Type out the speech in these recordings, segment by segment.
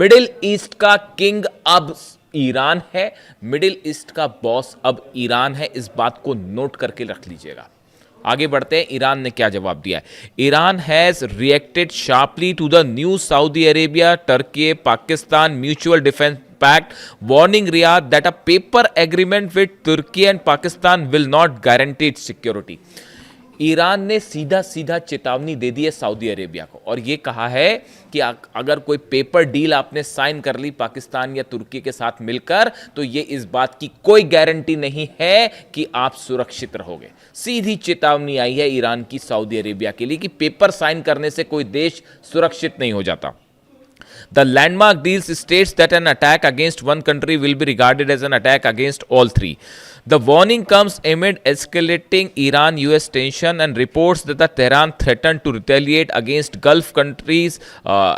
Middle east का king अब Iran है, मिडिल ईस्ट का बॉस अब ईरान है। इस बात को नोट करके रख लीजिएगा। आगे बढ़ते हैं, ईरान ने क्या जवाब दिया है। Iran has reacted sharply to the new Saudi Arabia Turkey Pakistan mutual defence pact, warning Riyadh that a paper agreement with Turkey and Pakistan will not guarantee its security. Iran ने सीधा सीधा चेतावनी दे दी है सऊदी अरेबिया को और यह कहा है कि अगर कोई पेपर डील आपने साइन कर ली पाकिस्तान या तुर्की के साथ मिलकर, तो यह इस बात की कोई गारंटी नहीं है कि आप सुरक्षित रहोगे। सीधी चेतावनी आई है ईरान की सऊदी अरेबिया के लिए कि पेपर साइन करने से कोई देश सुरक्षित नहीं हो जाता। The landmark deals states that an attack against one country will be regarded as an attack against all three. The warning comes amid escalating Iran-US tension and reports that the Tehran threatened to retaliate against Gulf countries'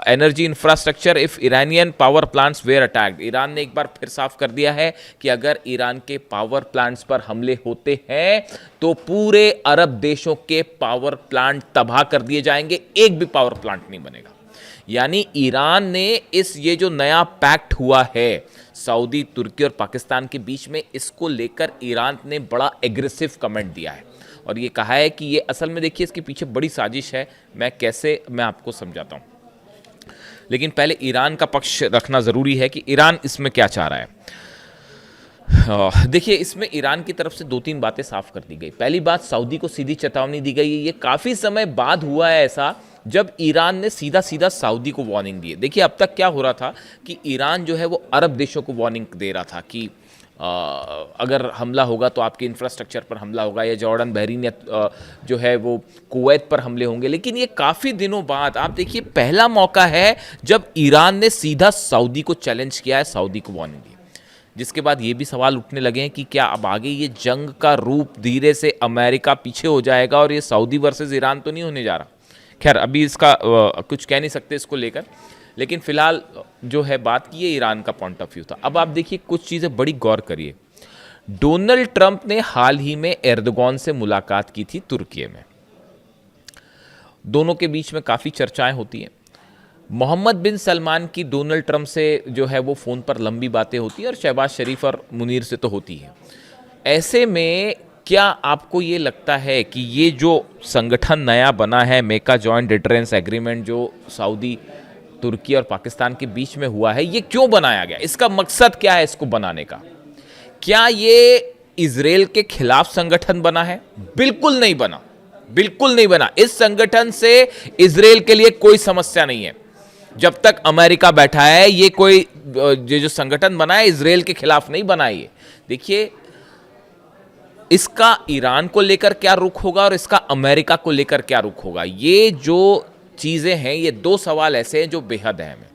energy infrastructure if Iranian power plants were attacked. Iran ने एक बार फिर साफ कर दिया है कि अगर Iran के पावर प्लांट्स पर हमले होते हैं तो पूरे अरब देशों के पावर प्लांट तबाह कर दिए जाएंगे, एक भी पावर प्लांट नहीं बनेगा। यानी ईरान ने ये जो नया पैक्ट हुआ है सऊदी, तुर्की और पाकिस्तान के बीच में, इसको लेकर ईरान ने बड़ा एग्रेसिव कमेंट दिया है और ये कहा है कि ये असल में देखिए इसके पीछे बड़ी साजिश है। मैं आपको समझाता हूं, लेकिन पहले ईरान का पक्ष रखना जरूरी है कि ईरान इसमें क्या चाह रहा है। देखिए, इसमें ईरान की तरफ से दो तीन बातें साफ कर दी गई। पहली बात, सऊदी को सीधी चेतावनी दी गई है। ये काफी समय बाद हुआ है ऐसा जब ईरान ने सीधा सीधा सऊदी को वार्निंग दी है। देखिए, अब तक क्या हो रहा था कि ईरान जो है वो अरब देशों को वार्निंग दे रहा था कि अगर हमला होगा तो आपके इंफ्रास्ट्रक्चर पर हमला होगा, या जॉर्डन, बहरीन या जो है वो कुवैत पर हमले होंगे। लेकिन ये काफ़ी दिनों बाद, आप देखिए, पहला मौका है जब ईरान ने सीधा सऊदी को चैलेंज किया है, सऊदी को वार्निंग दी। जिसके बाद ये भी सवाल उठने लगे हैं कि क्या अब आगे ये जंग का रूप धीरे से अमेरिका पीछे हो जाएगा और ये सऊदी वर्सेस ईरान तो नहीं होने जा रहा। खैर, अभी इसका कुछ कह नहीं सकते इसको लेकर, लेकिन फिलहाल जो है बात की, ये ईरान का पॉइंट ऑफ व्यू था। अब आप देखिए कुछ चीज़ें बड़ी गौर करिए। डोनाल्ड ट्रंप ने हाल ही में एर्दोगन से मुलाकात की थी तुर्की में। दोनों के बीच में काफ़ी चर्चाएं होती हैं। मोहम्मद बिन सलमान की डोनाल्ड ट्रंप से जो है वो फ़ोन पर लंबी बातें होती हैं और शहबाज शरीफ और मुनीर से तो होती है। ऐसे में क्या आपको ये लगता है कि ये जो संगठन नया बना है, मेका जॉइंट डिटरेंस एग्रीमेंट, जो सऊदी, तुर्की और पाकिस्तान के बीच में हुआ है, ये क्यों बनाया गया? इसका मकसद क्या है इसको बनाने का? क्या ये इजराइल के खिलाफ संगठन बना है? बिल्कुल नहीं बना, बिल्कुल नहीं बना। इस संगठन से इजराइल के लिए कोई समस्या नहीं है। जब तक अमेरिका बैठा है, ये कोई जो संगठन बना है इजराइल के खिलाफ नहीं बना है। देखिए, इसका ईरान को लेकर क्या रुख होगा और इसका अमेरिका को लेकर क्या रुख होगा, ये जो चीजें हैं, ये दो सवाल ऐसे हैं जो बेहद अहम हैं।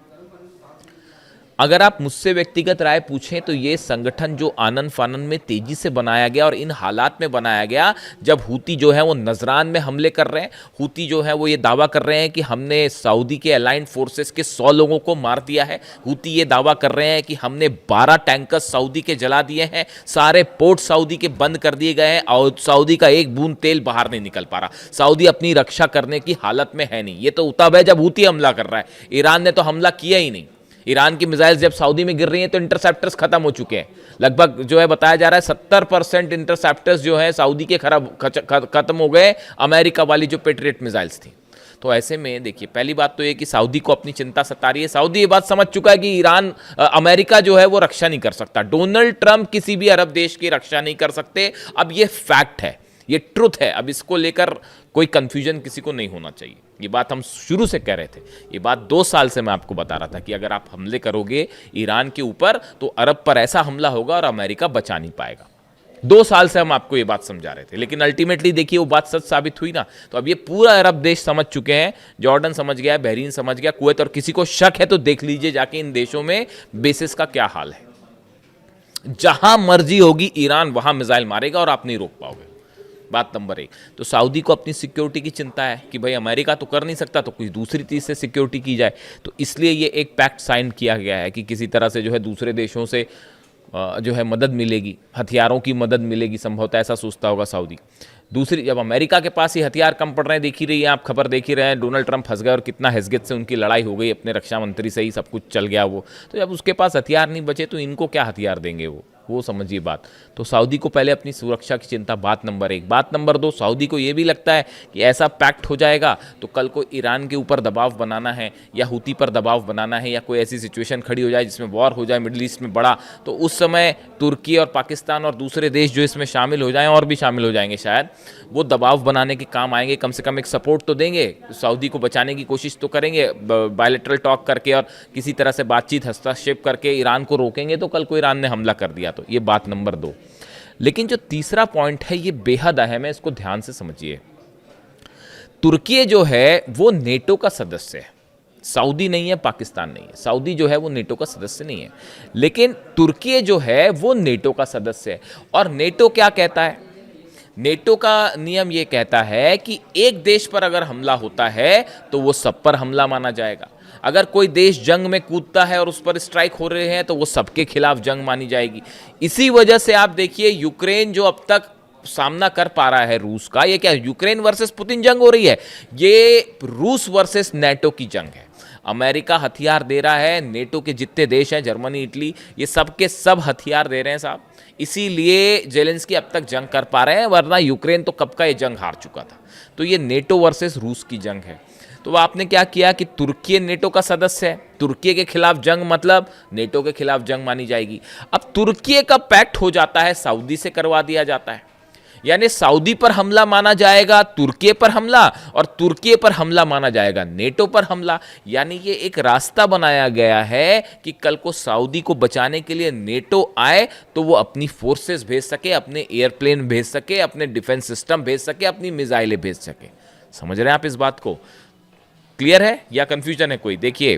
अगर आप मुझसे व्यक्तिगत राय पूछें तो ये संगठन जो आनन फानन में तेजी से बनाया गया और इन हालात में बनाया गया जब हूती जो है वो नजरान में हमले कर रहे हैं। हूती जो है वो ये दावा कर रहे हैं कि हमने सऊदी के अलाइंड फोर्सेस के 100 लोगों को मार दिया है। हूती ये दावा कर रहे हैं कि हमने 12 टैंकर सऊदी के जला दिए हैं, सारे पोर्ट सऊदी के बंद कर दिए गए हैं और सऊदी का एक बूंद तेल बाहर नहीं निकल पा रहा। सऊदी अपनी रक्षा करने की हालत में है नहीं। ये तो तब है जब हूती हमला कर रहा है। ईरान ने तो हमला किया ही नहीं। ईरान की मिसाइल्स जब सऊदी में गिर रही हैं तो इंटरसेप्टर्स खत्म हो चुके हैं। लगभग जो है बताया जा रहा है 70% इंटरसेप्टर्स जो है सऊदी के खत्म हो गए, अमेरिका वाली जो पेट्रियट मिसाइल्स थी। तो ऐसे में देखिए, पहली बात तो ये कि सऊदी को अपनी चिंता सता रही है। सऊदी ये बात समझ चुका है कि अमेरिका जो है वो रक्षा नहीं कर सकता। डोनाल्ड ट्रंप किसी भी अरब देश की रक्षा नहीं कर सकते। अब ये फैक्ट है, ये ट्रुथ है। अब इसको लेकर कोई कंफ्यूजन किसी को नहीं होना चाहिए। ये बात हम शुरू से कह रहे थे। ये बात 2 साल से मैं आपको बता रहा था कि अगर आप हमले करोगे ईरान के ऊपर तो अरब पर ऐसा हमला होगा और अमेरिका बचा नहीं पाएगा। 2 साल से हम आपको ये बात समझा रहे थे, लेकिन अल्टीमेटली देखिए वो बात सच साबित हुई ना। तो अब ये पूरा अरब देश समझ चुके हैं। जॉर्डन समझ गया, बहरीन समझ गया, कुवैत, और किसी को शक है तो देख लीजिए जाके इन देशों में बेसिस का क्या हाल है। जहां मर्जी होगी ईरान वहां मिसाइल मारेगा और आप नहीं रोक पाओगे। बात नंबर 1। तो सऊदी को अपनी सिक्योरिटी की चिंता है कि भाई अमेरिका तो कर नहीं सकता तो कुछ दूसरी चीज़ से सिक्योरिटी की जाए। तो इसलिए ये एक पैक्ट साइन किया गया है कि किसी तरह से जो है दूसरे देशों से जो है मदद मिलेगी, हथियारों की मदद मिलेगी, संभवतः ऐसा सोचता होगा सऊदी। दूसरी, जब अमेरिका के पास ही हथियार कम पड़ रहे हैं, देख ही रही हैं आप, खबर देख ही रहे हैं, डोनाल्ड ट्रंप फंस गए और कितना हैसियत से उनकी लड़ाई हो गई, अपने रक्षा मंत्री से ही सब कुछ चल गया वो। तो जब उसके पास हथियार नहीं बचे तो इनको क्या हथियार देंगे वो समझिए बात। तो सऊदी को पहले अपनी सुरक्षा की चिंता, बात नंबर 1। बात नंबर 2, सऊदी को ये भी लगता है कि ऐसा पैक्ट हो जाएगा तो कल को ईरान के ऊपर दबाव बनाना है या हूती पर दबाव बनाना है या कोई ऐसी सिचुएशन खड़ी हो जाए जिसमें वॉर हो जाए मिडिल ईस्ट में बड़ा, तो उस समय तुर्की और पाकिस्तान और दूसरे देश जो इसमें शामिल हो जाएं, और भी शामिल हो जाएंगे शायद, वो दबाव बनाने के काम आएंगे। कम से कम एक सपोर्ट तो देंगे, सऊदी को बचाने की कोशिश तो करेंगे, बायलैटरल टॉक करके और किसी तरह से बातचीत, हस्तक्षेप करके ईरान को रोकेंगे तो कल को ईरान ने हमला कर दिया तो। ये बात नंबर 2। लेकिन जो तीसरा पॉइंट है ये बेहद अहम है, इसको ध्यान से समझिए। तुर्की जो है वो नेटो का सदस्य है, सऊदी नहीं है, पाकिस्तान नहीं है। सऊदी जो है वो नेटो का सदस्य नहीं है, लेकिन तुर्की जो है वो नेटो का सदस्य है। और नेटो क्या कहता है? नेटो का नियम ये कहता है कि एक देश पर अगर हमला होता है तो वो सब पर हमला माना जाएगा। अगर कोई देश जंग में कूदता है और उस पर स्ट्राइक हो रहे हैं तो वो सबके खिलाफ जंग मानी जाएगी। इसी वजह से आप देखिए यूक्रेन जो अब तक सामना कर पा रहा है रूस का, ये क्या यूक्रेन वर्सेस पुतिन जंग हो रही है? ये रूस वर्सेस नेटो की जंग है। अमेरिका हथियार दे रहा है, नेटो के जितने देश हैं, जर्मनी, इटली, ये सब के सब हथियार दे रहे हैं साहब। इसीलिए जेलेंस्की अब तक जंग कर पा रहे हैं, वरना यूक्रेन तो कब का ये जंग हार चुका था। तो ये नेटो वर्सेस रूस की जंग है। तो आपने क्या किया कि तुर्की नेटो का सदस्य है, तुर्की के खिलाफ जंग मतलब नेटो के खिलाफ जंग मानी जाएगी। अब तुर्की का पैक्ट हो जाता है, सऊदी से करवा दिया जाता है, यानी सऊदी पर हमला माना जाएगा तुर्की पर हमला, और तुर्की पर हमला माना जाएगा नेटो पर हमला। यानी ये एक रास्ता बनाया गया है कि कल को सऊदी को बचाने के लिए नेटो आए तो वो अपनी फोर्सेस भेज सके, अपने एयरप्लेन भेज सके, अपने डिफेंस सिस्टम भेज सके, अपनी मिसाइलें भेज सके। समझ रहे हैं आप इस बात को? क्लियर है या कंफ्यूजन है कोई? देखिए,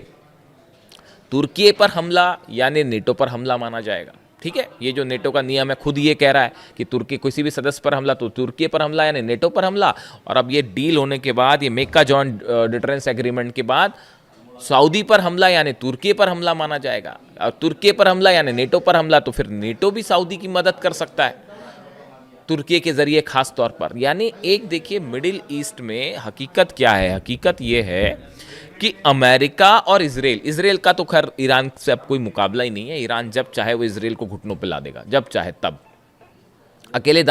तुर्की पर हमला यानी नेटो पर हमला माना जाएगा, ठीक है। ये जो नेटो का नियम है खुद ये कह रहा है कि तुर्की किसी भी सदस्य पर हमला तो तुर्की पर हमला यानी नेटो पर हमला। और अब ये डील होने के बाद, ये मेका जॉन डिटरेंस एग्रीमेंट के बाद, सऊदी पर हमला यानी तुर्की पर हमला माना जाएगा, और तुर्की पर हमला यानी नेटो पर हमला, तो फिर नेटो भी सऊदी की मदद कर सकता है तुर्की के जरिए खास तौर पर। यानी एक देखिए, मिडिल ईस्ट में हकीकत क्या है? हकीकत ये है कि अमेरिका और इजराइल का तो खैर ईरान से अब कोई मुकाबला ही नहीं है। ईरान जब चाहे वो इजराइल को घुटनों पे ला देगा, जब चाहे तब। अकेले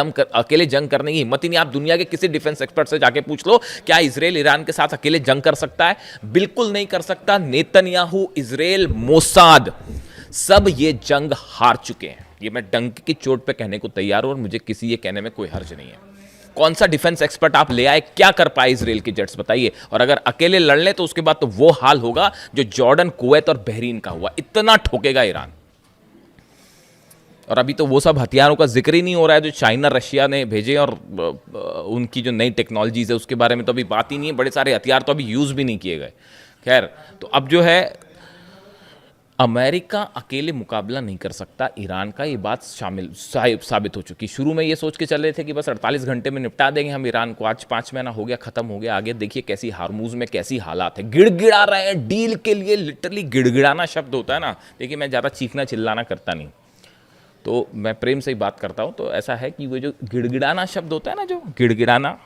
जंग करने की हिम्मत ही नहीं। आप दुनिया के किसी डिफेंस एक्सपर्ट से जाके पूछ लो, क्या इजराइल ईरान के साथ अकेले जंग कर सकता है? बिल्कुल नहीं कर सकता। नेतन्याहू, इजराइल, मोसाद, सब ये जंग हार चुके हैं। ये मैं डंक की चोट पे कहने को तैयार हूं और मुझे किसी ये कहने में कोई हर्ज नहीं है। कौन सा डिफेंस एक्सपर्ट आप ले आए, क्या कर पाए इजराइल के जेट्स, बताइए। और अगर अकेले लड़ लें तो उसके बाद तो वो हाल होगा जो जॉर्डन, कुवैत और बहरीन का हुआ। इतना ठोकेगा ईरान। और अभी तो वो सब हथियारों का जिक्र ही नहीं हो रहा है जो चाइना, रशिया ने भेजे, और उनकी जो नई टेक्नोलॉजीज है उसके बारे में तो अभी बात ही नहीं है। बड़े सारे हथियार तो अभी यूज भी नहीं किए गए। खैर, तो अब जो है, अमेरिका अकेले मुकाबला नहीं कर सकता ईरान का, ये बात साबित हो चुकी। शुरू में ये सोच के चल रहे थे कि बस 48 घंटे में निपटा देंगे हम ईरान को। आज 5 महीना हो गया, खत्म हो गया। आगे देखिए कैसी हार्मूज में कैसी हालात है। गिड़गिड़ा रहे हैं डील के लिए। लिटरली गिड़गिड़ाना शब्द होता है ना, देखिए मैं ज़्यादा चीखना चिल्लाना करता नहीं, तो मैं प्रेम से ही बात करता हूँ। तो ऐसा है कि वो जो गिड़गिड़ाना शब्द होता है ना, जो गिड़गिड़ाना,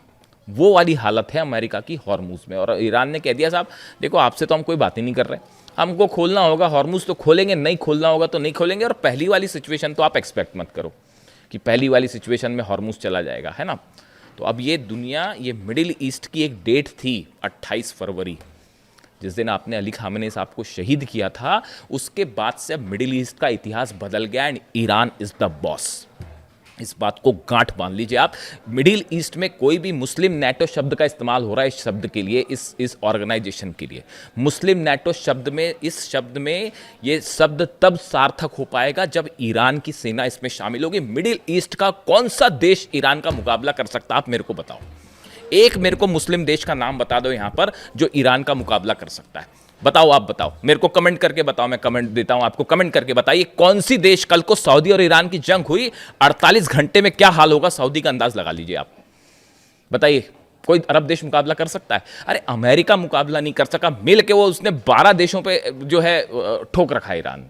वो वाली हालत है अमेरिका की हॉर्मूज में। और ईरान ने कह दिया, साहब देखो आपसे तो हम कोई बात ही नहीं कर रहे, हमको खोलना होगा हॉर्मूज तो खोलेंगे, नहीं खोलना होगा तो नहीं खोलेंगे। और पहली वाली सिचुएशन तो आप एक्सपेक्ट मत करो कि पहली वाली सिचुएशन में हॉर्मूज चला जाएगा, है ना। तो अब ये दुनिया, ये मिडिल ईस्ट की एक डेट थी 28 फरवरी, जिस दिन आपने अली खामेनी साहब को शहीद किया था। उसके बाद से अब मिडिल ईस्ट का इतिहास बदल गया and Iran is the boss. इस बात को गांठ बांध लीजिए आप। मिडिल ईस्ट में कोई भी मुस्लिम नेटो शब्द का इस्तेमाल हो रहा है इस शब्द के लिए, इस ऑर्गेनाइजेशन के लिए। मुस्लिम नेटो शब्द में, इस शब्द में ये शब्द तब सार्थक हो पाएगा जब ईरान की सेना इसमें शामिल होगी। मिडिल ईस्ट का कौन सा देश ईरान का मुकाबला कर सकता है, आप मेरे को बताओ। एक मेरे को मुस्लिम देश का नाम बता दो यहां पर जो ईरान का मुकाबला कर सकता है। बताओ, आप बताओ, मेरे को कमेंट करके बताओ। मैं कमेंट देता हूं आपको, कमेंट करके बताइए कौन सी देश, कल को सऊदी और ईरान की जंग हुई, 48 घंटे में क्या हाल होगा सऊदी का अंदाज लगा लीजिए आप। बताइए, कोई अरब देश मुकाबला कर सकता है? अरे अमेरिका मुकाबला नहीं कर सका, मिल के वो उसने 12 देशों पे जो है ठोक रखा ईरान ने।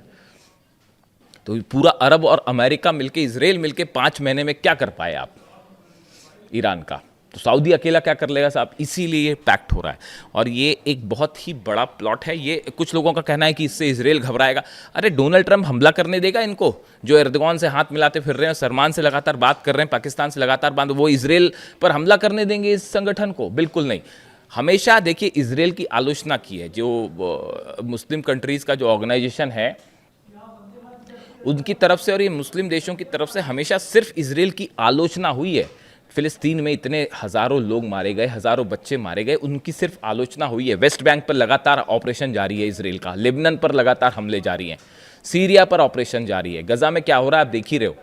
तो पूरा अरब और अमेरिका मिलके, इजराइल मिलके 5 महीने में क्या कर पाए आप? ईरान का, तो सऊदी अकेला क्या कर लेगा साहब, इसीलिए ये पैक्ट हो रहा है। और ये एक बहुत ही बड़ा प्लॉट है। ये कुछ लोगों का कहना है कि इससे इजराइल घबराएगा। अरे डोनाल्ड ट्रंप हमला करने देगा इनको, जो एर्दोगान से हाथ मिलाते फिर रहे हैं, सलमान से लगातार बात कर रहे हैं, पाकिस्तान से लगातार बात, वो इजराइल पर हमला करने देंगे इस संगठन को? बिल्कुल नहीं। हमेशा देखिए इजराइल की आलोचना की है, जो मुस्लिम कंट्रीज़ का जो ऑर्गेनाइजेशन है उनकी तरफ से और ये मुस्लिम देशों की तरफ से हमेशा सिर्फ इजराइल की आलोचना हुई है। फिलिस्तीन में इतने हज़ारों लोग मारे गए, हज़ारों बच्चे मारे गए, उनकी सिर्फ आलोचना हुई है। वेस्ट बैंक पर लगातार ऑपरेशन जारी है इजराइल का, लेबनान पर लगातार हमले जारी हैं, सीरिया पर ऑपरेशन जारी है, गज़ा में क्या हो रहा है आप देख ही रहे हो।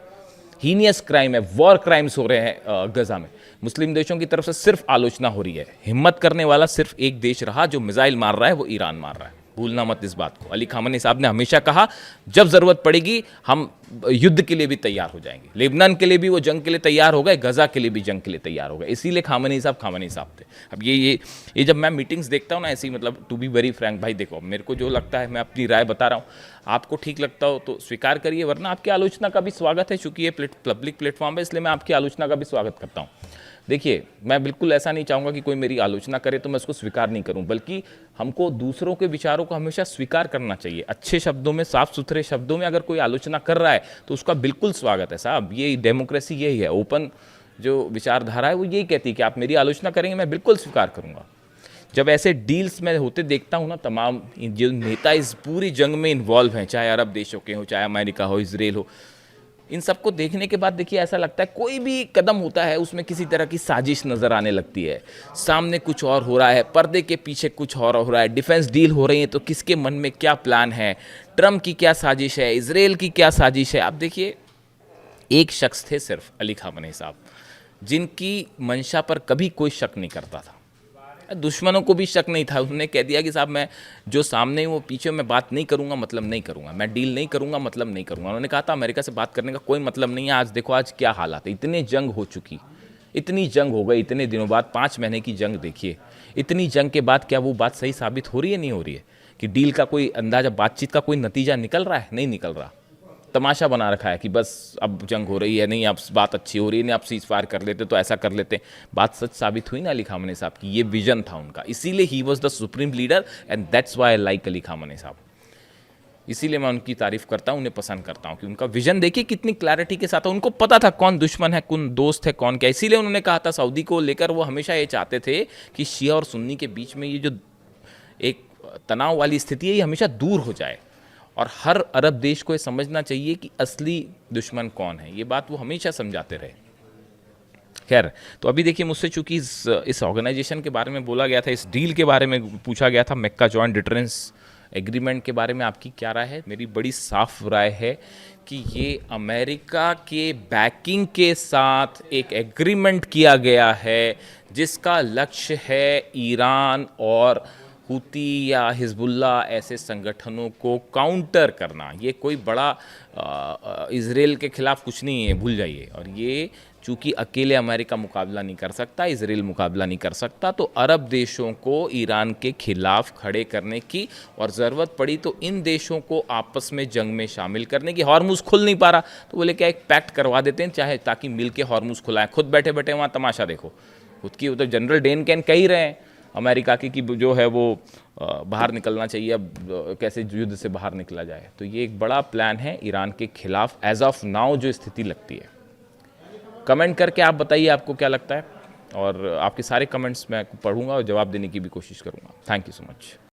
हीनियस क्राइम है, वॉर क्राइम्स हो रहे हैं गज़ा में। मुस्लिम देशों की तरफ से सिर्फ आलोचना हो रही है। हिम्मत करने वाला सिर्फ एक देश रहा जो मिसाइल मार रहा है, वो ईरान मार रहा है। भूलना मत इस बात को। अली खामनी साहब ने हमेशा कहा जब ज़रूरत पड़ेगी हम युद्ध के लिए भी तैयार हो जाएंगे। लेबनान के लिए भी वो जंग के लिए तैयार हो गए, गज़ा के लिए भी जंग के लिए तैयार हो गए। इसीलिए खामनी साहब थे। अब ये जब मैं मीटिंग्स देखता हूँ ना ऐसी, मतलब टू बी वेरी फ्रैंक भाई, देखो मेरे को जो लगता है मैं अपनी राय बता रहा हूँ, आपको ठीक लगता हो तो स्वीकार करिए, वरना आपकी आलोचना का भी स्वागत है। चूंकि ये पब्लिक प्लेटफॉर्म है इसलिए मैं आपकी आलोचना का भी स्वागत करता हूँ। देखिए मैं बिल्कुल ऐसा नहीं चाहूँगा कि कोई मेरी आलोचना करे तो मैं उसको स्वीकार नहीं करूँ, बल्कि हमको दूसरों के विचारों को हमेशा स्वीकार करना चाहिए। अच्छे शब्दों में, साफ सुथरे शब्दों में अगर कोई आलोचना कर रहा है तो उसका बिल्कुल स्वागत है साहब। ये डेमोक्रेसी यही है, ओपन जो विचारधारा है वो यही कहती है कि आप मेरी आलोचना करेंगे मैं बिल्कुल स्वीकार करूँगा। जब ऐसे डील्स में होते देखता हूँ ना, तमाम जो नेता इस पूरी जंग में इन्वॉल्व हैं, चाहे अरब देशों के हो, चाहे अमेरिका हो, इजराइल हो, इन सबको देखने के बाद देखिए ऐसा लगता है कोई भी कदम होता है उसमें किसी तरह की साजिश नज़र आने लगती है। सामने कुछ और हो रहा है, पर्दे के पीछे कुछ और हो रहा है, डिफेंस डील हो रही है तो किसके मन में क्या प्लान है, ट्रम्प की क्या साजिश है, इजराइल की क्या साजिश है। आप देखिए एक शख्स थे सिर्फ, अली खामनी साहब, जिनकी मंशा पर कभी कोई शक नहीं करता था, दुश्मनों को भी शक नहीं था। उन्होंने कह दिया कि साहब मैं जो सामने वो पीछे मैं बात नहीं करूंगा मतलब नहीं करूंगा, मैं डील नहीं करूंगा मतलब नहीं करूंगा। उन्होंने कहा था अमेरिका से बात करने का कोई मतलब नहीं है। आज देखो आज क्या हालात है, इतने जंग हो चुकी, इतनी जंग हो गई इतने दिनों बाद, 5 महीने की जंग देखिए। इतनी जंग के बाद क्या वो बात सही साबित हो रही है, नहीं हो रही है कि डील का कोई अंदाजा, बातचीत का कोई नतीजा निकल रहा है, नहीं निकल रहा। तमाशा बना रखा है कि बस अब जंग हो रही है, नहीं अब बात अच्छी हो रही है, नहीं आप सीज फायर कर लेते तो ऐसा कर लेते। बात सच साबित हुई ना अली खामने साहब की, ये विजन था उनका, इसीलिए ही was the supreme leader and that's why I like Ali Khamenei साहब। इसीलिए मैं उनकी तारीफ करता हूँ, उन्हें पसंद करता हूँ कि उनका विजन देखिए कितनी क्लैरिटी के साथ है। उनको पता था कौन दुश्मन है, कौन दोस्त है, कौन क्या। इसीलिए उन्होंने कहा था सऊदी को लेकर, वो हमेशा ये चाहते थे कि शिया और सुन्नी के बीच में ये जो एक तनाव वाली स्थिति है ये हमेशा दूर हो जाए, और हर अरब देश को ये समझना चाहिए कि असली दुश्मन कौन है। ये बात वो हमेशा समझाते रहे। खैर, तो अभी देखिए मुझसे चूंकि इस ऑर्गेनाइजेशन के बारे में बोला गया था, इस डील के बारे में पूछा गया था, मेक्का जॉइंट डिटरेंस एग्रीमेंट के बारे में आपकी क्या राय है? मेरी बड़ी साफ राय है कि ये अमेरिका के बैकिंग के साथ एक एग्रीमेंट किया गया है जिसका लक्ष्य है ईरान और हुती या हिजबुल्ला ऐसे संगठनों को काउंटर करना। ये कोई बड़ा इजराइल के खिलाफ कुछ नहीं है, भूल जाइए। और ये चूंकि अकेले अमेरिका मुकाबला नहीं कर सकता, इजराइल मुकाबला नहीं कर सकता, तो अरब देशों को ईरान के खिलाफ खड़े करने की, और ज़रूरत पड़ी तो इन देशों को आपस में जंग में शामिल करने की। हॉर्मुज़ खुल नहीं पा रहा तो बोले क्या एक पैक्ट करवा देते हैं, चाहे ताकि मिल के हॉर्मुज़ खुलाएं। खुद बैठे बैठे वहाँ तमाशा देखो, खुद की उधर जनरल डेन कैन कह ही रहे हैं अमेरिका की कि जो है वो बाहर निकलना चाहिए, अब कैसे युद्ध से बाहर निकला जाए। तो ये एक बड़ा प्लान है ईरान के खिलाफ एज ऑफ नाउ जो स्थिति लगती है। कमेंट करके आप बताइए आपको क्या लगता है, और आपके सारे कमेंट्स मैं पढ़ूंगा और जवाब देने की भी कोशिश करूंगा। Thank you so much.